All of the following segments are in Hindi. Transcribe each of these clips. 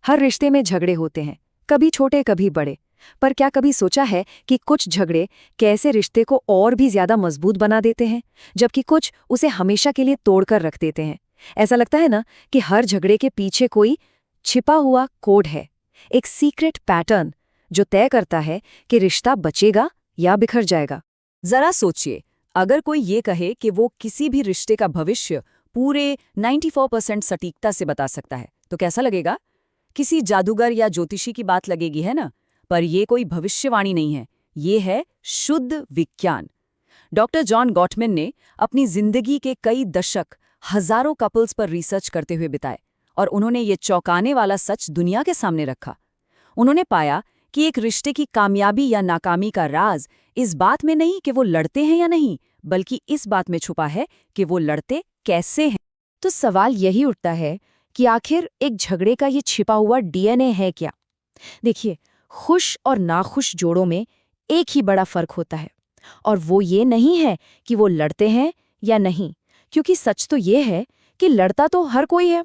हर रिश्ते में झगड़े होते हैं, कभी छोटे कभी बड़े। पर क्या कभी सोचा है कि कुछ झगड़े कैसे रिश्ते को और भी ज्यादा मजबूत बना देते हैं, जबकि कुछ उसे हमेशा के लिए तोड़कर रख देते हैं। ऐसा लगता है ना कि हर झगड़े के पीछे कोई छिपा हुआ कोड है, एक सीक्रेट पैटर्न जो तय करता है कि रिश्ता बचेगा या बिखर जाएगा। जरा सोचिए, अगर कोई ये कहे कि वो किसी भी रिश्ते का भविष्य पूरे 94% सटीकता से बता सकता है, तो कैसा लगेगा? किसी जादूगर या ज्योतिषी की बात लगेगी, है ना? पर ये कोई भविष्यवाणी नहीं है, ये है शुद्ध विज्ञान। डॉक्टर जॉन गॉटमैन ने अपनी जिंदगी के कई दशक हजारों कपल्स पर रिसर्च करते हुए बिताए, और उन्होंने ये चौंकाने वाला सच दुनिया के सामने रखा। उन्होंने पाया कि एक रिश्ते की कामयाबी या नाकामी का राज इस बात में नहीं कि वो लड़ते हैं या नहीं, बल्कि इस बात में छुपा है कि वो लड़ते कैसे हैं। तो सवाल यही उठता है कि आखिर एक झगड़े का ये छिपा हुआ डीएनए है क्या? देखिए, खुश और नाखुश जोड़ों में एक ही बड़ा फर्क होता है, और वो ये नहीं है कि वो लड़ते हैं या नहीं, क्योंकि सच तो ये है कि लड़ता तो हर कोई है।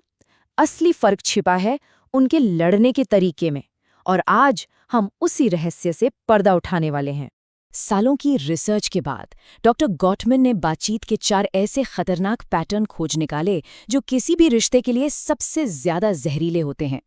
असली फर्क छिपा है उनके लड़ने के तरीके में, और आज हम उसी रहस्य से पर्दा उठाने वाले हैं। सालों की रिसर्च के बाद डॉक्टर गॉटमैन ने बातचीत के 4 ऐसे खतरनाक पैटर्न खोज निकाले जो किसी भी रिश्ते के लिए सबसे ज्यादा जहरीले होते हैं।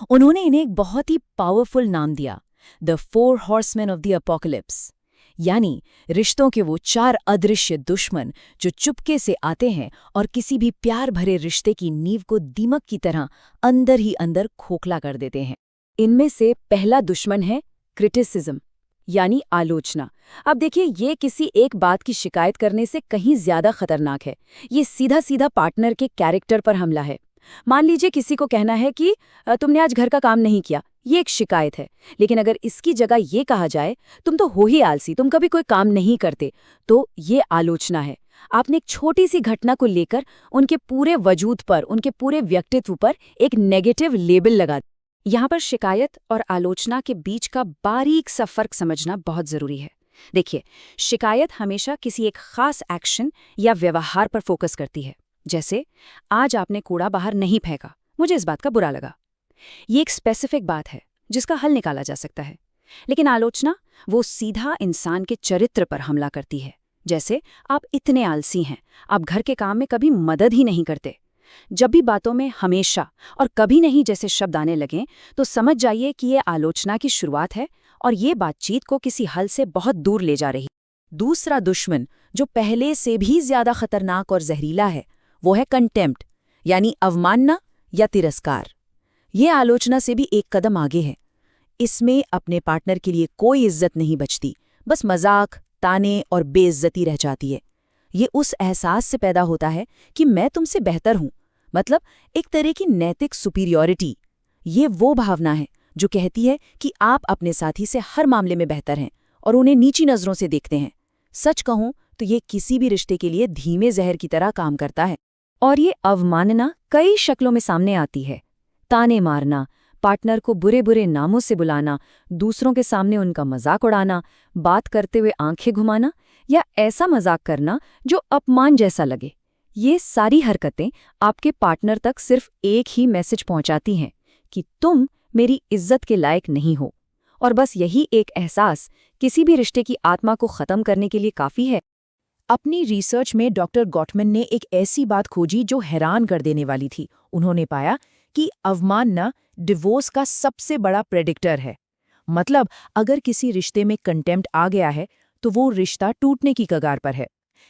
उन्होंने इन्हें एक बहुत ही पावरफुल नाम दिया, the 4 horseman of the apocalypse, यानी रिश्तों के वो 4 अदृश्य दुश्मन जो चुपके से आते हैं और किसी भी प्यार भरे रिश्ते की नींव को दीमक की तरह अंदर ही अंदर खोखला कर देते हैं। इनमें से पहला दुश्मन है क्रिटिसिज्म, यानी आलोचना। अब देखिए, ये किसी एक बात की शिकायत करने से कहीं ज्यादा खतरनाक है। ये सीधा सीधा पार्टनर के कैरेक्टर पर हमला है। मान लीजिए किसी को कहना है कि तुमने आज घर का काम नहीं किया, ये एक शिकायत है। लेकिन अगर इसकी जगह ये कहा जाए तुम तो हो ही आलसी, तुम कभी कोई काम नहीं करते, तो ये आलोचना है। आपने एक छोटी सी घटना को लेकर उनके पूरे वजूद पर, उनके पूरे व्यक्तित्व पर एक नेगेटिव लेबल लगा। यहाँ पर शिकायत और आलोचना के बीच का बारीक सा फर्क समझना बहुत जरूरी है। देखिए, शिकायत हमेशा किसी एक खास एक्शन या व्यवहार पर फोकस करती है। जैसे, आज आपने कूड़ा बाहर नहीं फेंका, मुझे इस बात का बुरा लगा। ये एक स्पेसिफिक बात है जिसका हल निकाला जा सकता है। लेकिन आलोचना वो सीधा इंसान के चरित्र पर हमला करती है। जैसे, आप इतने आलसी हैं, आप घर के काम में कभी मदद ही नहीं करते। जब भी बातों में हमेशा और कभी नहीं जैसे शब्द आने लगें, तो समझ जाइए कि ये आलोचना की शुरुआत है, और ये बातचीत को किसी हल से बहुत दूर ले जा रही। दूसरा दुश्मन, जो पहले से भी ज्यादा खतरनाक और जहरीला है, वो है कंटेम्प्ट, यानी अवमानना या तिरस्कार। ये आलोचना से भी एक कदम आगे है। इसमें अपने पार्टनर के लिए कोई इज्जत नहीं बचती, बस मजाक, ताने और बेइज्जती रह जाती है। ये उस एहसास से पैदा होता है कि मैं तुमसे बेहतर हूं, मतलब एक तरह की नैतिक सुपीरियॉरिटी। ये वो भावना है जो कहती है कि आप अपने साथी से हर मामले में बेहतर हैं और उन्हें नीची नजरों से देखते हैं। सच कहूं तो ये किसी भी रिश्ते के लिए धीमे जहर की तरह काम करता है। और ये अवमानना कई शक्लों में सामने आती है। ताने मारना, पार्टनर को बुरे बुरे नामों से बुलाना, दूसरों के सामने उनका मजाक उड़ाना, बात करते हुए आंखें घुमाना या ऐसा मजाक करना जो अपमान जैसा लगे। ये सारी हरकतें आपके पार्टनर तक सिर्फ एक ही मैसेज पहुंचाती हैं कि तुम मेरी इज्जत के लायक नहीं हो। और बस यही एक एहसास किसी भी रिश्ते की आत्मा को खत्म करने के लिए काफी है। अपनी रिसर्च में डॉक्टर गॉटमैन ने एक ऐसी बात खोजी जो हैरान कर देने वाली थी। उन्होंने पाया कि अवमानना डिवोर्स का सबसे बड़ा प्रेडिक्टर है। मतलब, अगर किसी रिश्ते में कंटेम्प्ट आ गया है तो वो रिश्ता टूटने की कगार पर है।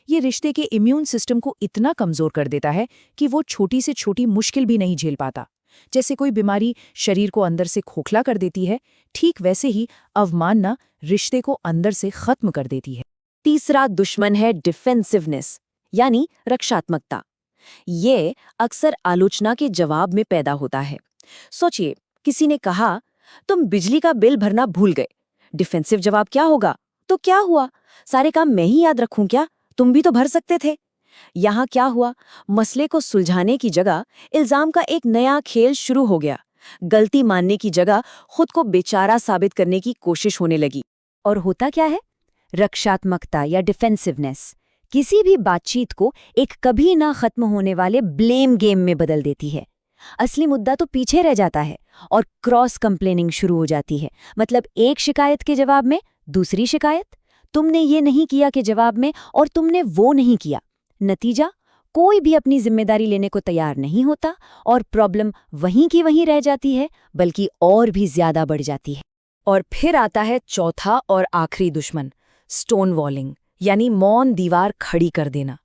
ये रिश्ते के इम्यून सिस्टम को इतना कमजोर कर देता है कि वो छोटी से छोटी मुश्किल भी नहीं झेल पाता। जैसे कोई बीमारी शरीर को अंदर से खोखला कर देती है, ठीक वैसे ही अवमानना रिश्ते को अंदर से खत्म कर देती है। तीसरा दुश्मन है डिफेंसिवनेस, यानी रक्षात्मकता। ये अक्सर आलोचना के जवाब में पैदा होता है। सोचिए, किसी ने कहा, तुम बिजली का बिल भरना भूल गए। डिफेंसिव जवाब क्या होगा? तो क्या हुआ, सारे काम मैं ही याद रखूं क्या? तुम भी तो भर सकते थे। यहाँ क्या हुआ? मसले को सुलझाने की जगह इल्जाम का एक नया खेल शुरू हो गया। गलती मानने की जगह खुद को बेचारा साबित करने की कोशिश होने लगी। और होता क्या है? रक्षात्मकता या डिफेंसिवनेस किसी भी बातचीत को एक कभी ना खत्म होने वाले ब्लेम गेम में बदल देती है। असली मुद्दा तो पीछे रह जाता है और क्रॉस कंप्लेनिंग शुरू हो जाती है। मतलब एक शिकायत के जवाब में दूसरी शिकायत, तुमने ये नहीं किया के जवाब में और तुमने वो नहीं किया। नतीजा, कोई भी अपनी जिम्मेदारी लेने को तैयार नहीं होता और प्रॉब्लम वहीं की वहीं रह जाती है, बल्कि और भी ज्यादा बढ़ जाती है। और फिर आता है चौथा और आखिरी दुश्मन, स्टोन वॉलिंग, यानी मौन दीवार खड़ी कर देना।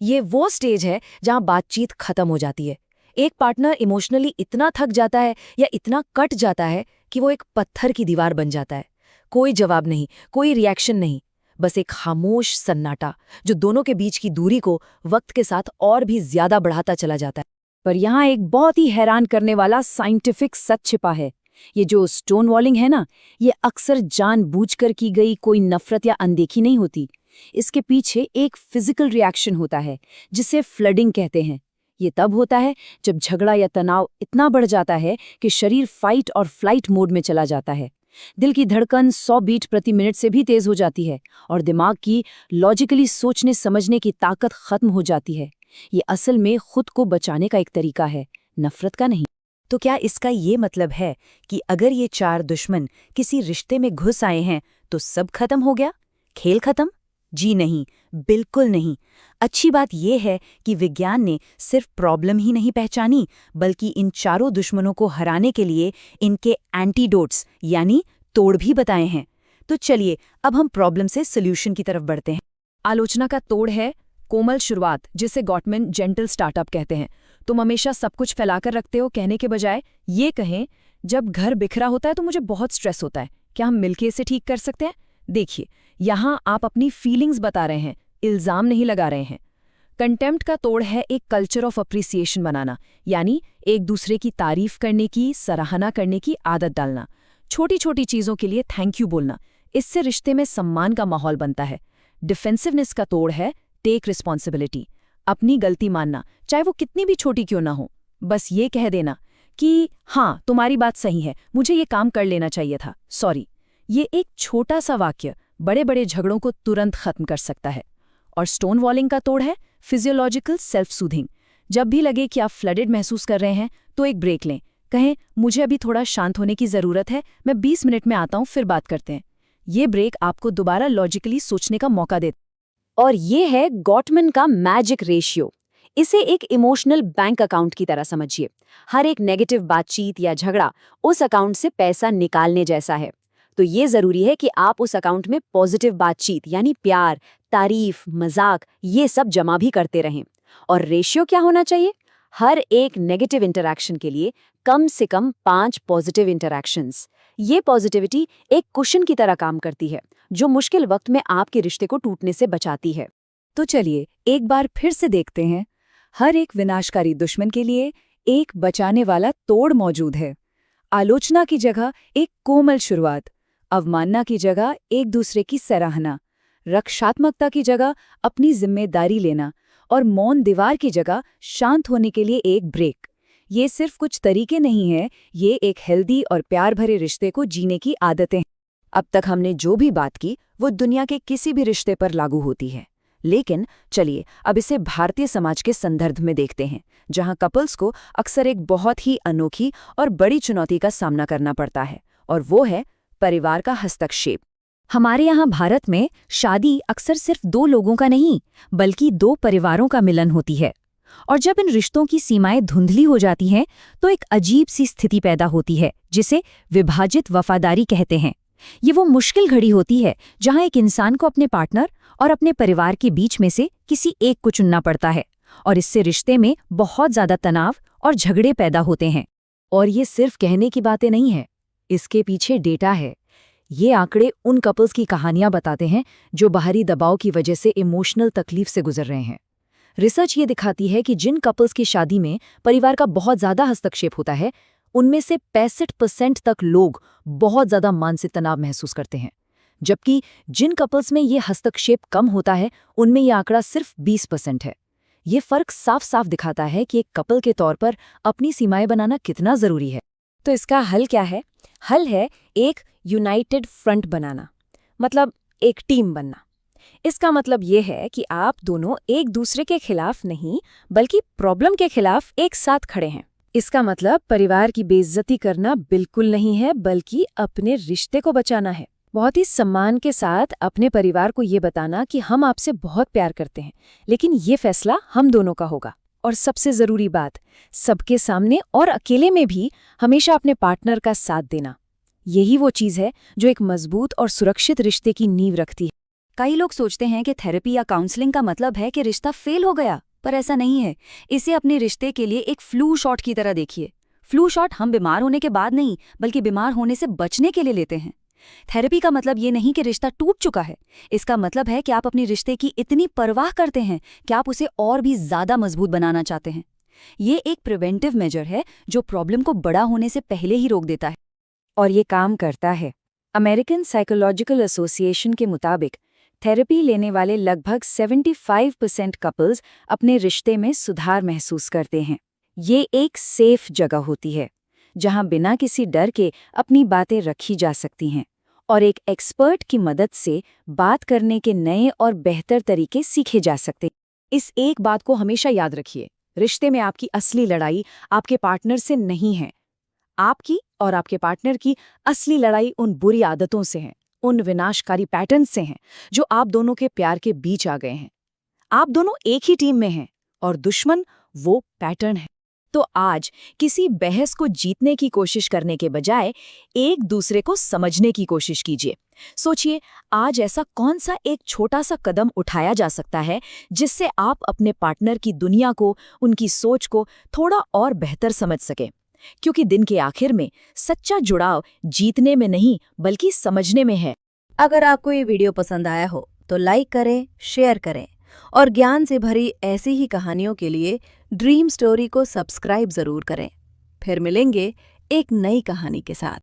ये वो स्टेज है जहां बातचीत खत्म हो जाती है। एक पार्टनर इमोशनली इतना थक जाता है या इतना कट जाता है कि वो एक पत्थर की दीवार बन जाता है। कोई जवाब नहीं, कोई रिएक्शन नहीं, बस एक खामोश सन्नाटा जो दोनों के बीच की दूरी को वक्त के साथ और भी ज्यादा बढ़ाता चला जाता है। पर यहाँ एक बहुत ही हैरान करने वाला साइंटिफिक सच छिपा है। ये जो स्टोन वॉलिंग है ना, ये अक्सर जानबूझकर की गई कोई नफरत या अनदेखी नहीं होती। इसके पीछे एक फिजिकल रिएक्शन होता है जिसे फ्लडिंग कहते हैं। ये तब होता है जब झगड़ा या तनाव इतना बढ़ जाता है कि शरीर फाइट और फ्लाइट मोड में चला जाता है। दिल की धड़कन 100 बीट प्रति मिनट से भी तेज हो जाती है और दिमाग की लॉजिकली सोचने समझने की ताकत खत्म हो जाती है। ये असल में खुद को बचाने का एक तरीका है, नफरत का नहीं। तो क्या इसका ये मतलब है कि अगर ये 4 दुश्मन किसी रिश्ते में घुस आए हैं तो सब खत्म हो गया, खेल खत्म? जी नहीं, बिल्कुल नहीं। अच्छी बात यह है कि विज्ञान ने सिर्फ प्रॉब्लम ही नहीं पहचानी, बल्कि इन चारों दुश्मनों को हराने के लिए इनके एंटीडोट्स यानी तोड़ भी बताए हैं। तो चलिए अब हम प्रॉब्लम से सोल्यूशन की तरफ बढ़ते हैं। आलोचना का तोड़ है कोमल शुरुआत, जिसे गॉटमैन जेंटल स्टार्टअप कहते हैं। तुम हमेशा सब कुछ फैलाकर रखते हो कहने के बजाय ये कहें, जब घर बिखरा होता है तो मुझे बहुत स्ट्रेस होता है, क्या हम मिलके इसे ठीक कर सकते हैं? देखिए, यहाँ आप अपनी फीलिंग्स बता रहे हैं, इल्जाम नहीं लगा रहे हैं। कंटेम्प्ट का तोड़ है एक कल्चर ऑफ अप्रिसिएशन बनाना, यानी एक दूसरे की तारीफ करने की, सराहना करने की आदत डालना। छोटी छोटी चीज़ों के लिए थैंक यू बोलना, इससे रिश्ते में सम्मान का माहौल बनता है। डिफेंसिवनेस का तोड़ है टेक रिस्पॉन्सिबिलिटी, अपनी गलती मानना, चाहे वो कितनी भी छोटी क्यों ना हो। बस ये कह देना कि हाँ तुम्हारी बात सही है, मुझे ये काम कर लेना चाहिए था, सॉरी। ये एक छोटा सा वाक्य बड़े बड़े झगड़ों को तुरंत खत्म कर सकता है। और स्टोन वॉलिंग का तोड़ है फिजियोलॉजिकल सेल्फ सूथिंग। जब भी लगे कि आप फ्लडेड महसूस कर रहे हैं तो एक ब्रेक लें, कहें मुझे अभी थोड़ा शांत होने की ज़रूरत है, मैं 20 मिनट में आता हूँ, फिर बात करते हैं। ये ब्रेक आपको दोबारा लॉजिकली सोचने का मौका देता है। और ये है गॉटमैन का मैजिक रेशियो। इसे एक इमोशनल बैंक अकाउंट की तरह समझिए। हर एक नेगेटिव बातचीत या झगड़ा उस अकाउंट से पैसा निकालने जैसा है। तो ये जरूरी है कि आप उस अकाउंट में पॉजिटिव बातचीत यानी प्यार, तारीफ, मजाक ये सब जमा भी करते रहें। और रेशियो क्या होना चाहिए? हर एक नेगेटिव इंटरैक्शन के लिए कम से कम 5 पॉजिटिव इंटरैक्शंस। ये पॉजिटिविटी एक कुशन की तरह काम करती है, जो मुश्किल वक्त में आपके रिश्ते को टूटने से बचाती है। तो चलिए एक बार फिर से देखते हैं। हर एक विनाशकारी दुश्मन के लिए एक बचाने वाला तोड़ मौजूद है। आलोचना की जगह एक कोमल शुरुआत, अवमानना की जगह एक दूसरे की सराहना, रक्षात्मकता की जगह अपनी जिम्मेदारी लेना और मौन दीवार की जगह शांत होने के लिए एक ब्रेक। ये सिर्फ कुछ तरीके नहीं हैं, ये एक हेल्दी और प्यार भरे रिश्ते को जीने की आदतें हैं। अब तक हमने जो भी बात की वो दुनिया के किसी भी रिश्ते पर लागू होती है, लेकिन चलिए अब इसे भारतीय समाज के संदर्भ में देखते हैं, जहां कपल्स को अक्सर एक बहुत ही अनोखी और बड़ी चुनौती का सामना करना पड़ता है, और वो है परिवार का हस्तक्षेप। हमारे यहाँ भारत में शादी अक्सर सिर्फ 2 लोगों का नहीं, बल्कि 2 परिवारों का मिलन होती है। और जब इन रिश्तों की सीमाएं धुंधली हो जाती हैं तो एक अजीब सी स्थिति पैदा होती है, जिसे विभाजित वफादारी कहते हैं। ये वो मुश्किल घड़ी होती है जहां एक इंसान को अपने पार्टनर और अपने परिवार के बीच में से किसी एक को चुनना पड़ता है, और इससे रिश्ते में बहुत ज्यादा तनाव और झगड़े पैदा होते हैं। और ये सिर्फ कहने की बातें नहीं है, इसके पीछे डेटा है। ये आंकड़े उन कपल्स की कहानियां बताते हैं जो बाहरी दबाव की वजह से इमोशनल तकलीफ से गुजर रहे हैं। रिसर्च ये दिखाती है कि जिन कपल्स की शादी में परिवार का बहुत ज्यादा हस्तक्षेप होता है, उनमें से 65% तक लोग बहुत ज्यादा मानसिक तनाव महसूस करते हैं, जबकि जिन कपल्स में ये हस्तक्षेप कम होता है उनमें ये आंकड़ा सिर्फ 20% है। ये फर्क साफ साफ दिखाता है कि एक कपल के तौर पर अपनी सीमाएं बनाना कितना जरूरी है। तो इसका हल क्या है? हल है एक यूनाइटेड फ्रंट बनाना, मतलब एक टीम बनना। इसका मतलब ये है कि आप दोनों एक दूसरे के खिलाफ नहीं, बल्कि प्रॉब्लम के खिलाफ एक साथ खड़े हैं। इसका मतलब परिवार की बेइज्जती करना बिल्कुल नहीं है, बल्कि अपने रिश्ते को बचाना है। बहुत ही सम्मान के साथ अपने परिवार को ये बताना कि हम आपसे बहुत प्यार करते हैं, लेकिन ये फैसला हम दोनों का होगा। और सबसे जरूरी बात, सबके सामने और अकेले में भी हमेशा अपने पार्टनर का साथ देना। यही वो चीज है जो एक मजबूत और सुरक्षित रिश्ते की नींव रखती है। कई लोग सोचते हैं कि थेरेपी या काउंसलिंग का मतलब है कि रिश्ता फेल हो गया, पर ऐसा नहीं है। इसे अपने रिश्ते के लिए एक फ्लू शॉट की तरह देखिए। फ्लू शॉट हम बीमार होने के बाद नहीं, बल्कि बीमार होने से बचने के लिए लेते हैं। थेरेपी का मतलब ये नहीं कि रिश्ता टूट चुका है। इसका मतलब है कि आप अपने रिश्ते की इतनी परवाह करते हैं कि आप उसे और भी ज्यादा मजबूत बनाना चाहते हैं। ये एक प्रिवेंटिव मेजर है जो प्रॉब्लम को बड़ा होने से पहले ही रोक देता है। और ये काम करता है। अमेरिकन साइकोलॉजिकल एसोसिएशन के मुताबिक थेरेपी लेने वाले लगभग 75% कपल्स अपने रिश्ते में सुधार महसूस करते हैं। ये एक सेफ जगह होती है जहां बिना किसी डर के अपनी बातें रखी जा सकती हैं और एक एक्सपर्ट की मदद से बात करने के नए और बेहतर तरीके सीखे जा सकते हैं। इस एक बात को हमेशा याद रखिए, रिश्ते में आपकी असली लड़ाई आपके पार्टनर से नहीं है। आपकी और आपके पार्टनर की असली लड़ाई उन बुरी आदतों से है, उन विनाशकारी पैटर्न से हैं जो आप दोनों के प्यार के बीच आ गए हैं। आप दोनों एक ही टीम में हैं और दुश्मन वो पैटर्न है। तो आज किसी बहस को जीतने की कोशिश करने के बजाय एक दूसरे को समझने की कोशिश कीजिए। सोचिए, आज ऐसा कौन सा एक छोटा सा कदम उठाया जा सकता है जिससे आप अपने पार्टनर की दुनिया को, उनकी सोच को थोड़ा और बेहतर समझ सके। क्योंकि दिन के आखिर में सच्चा जुड़ाव जीतने में नहीं, बल्कि समझने में है। अगर आपको ये वीडियो पसंद आया हो तो लाइक करें, शेयर करें और ज्ञान से भरी ऐसी ही कहानियों के लिए ड्रीम स्टोरी को सब्सक्राइब जरूर करें। फिर मिलेंगे एक नई कहानी के साथ।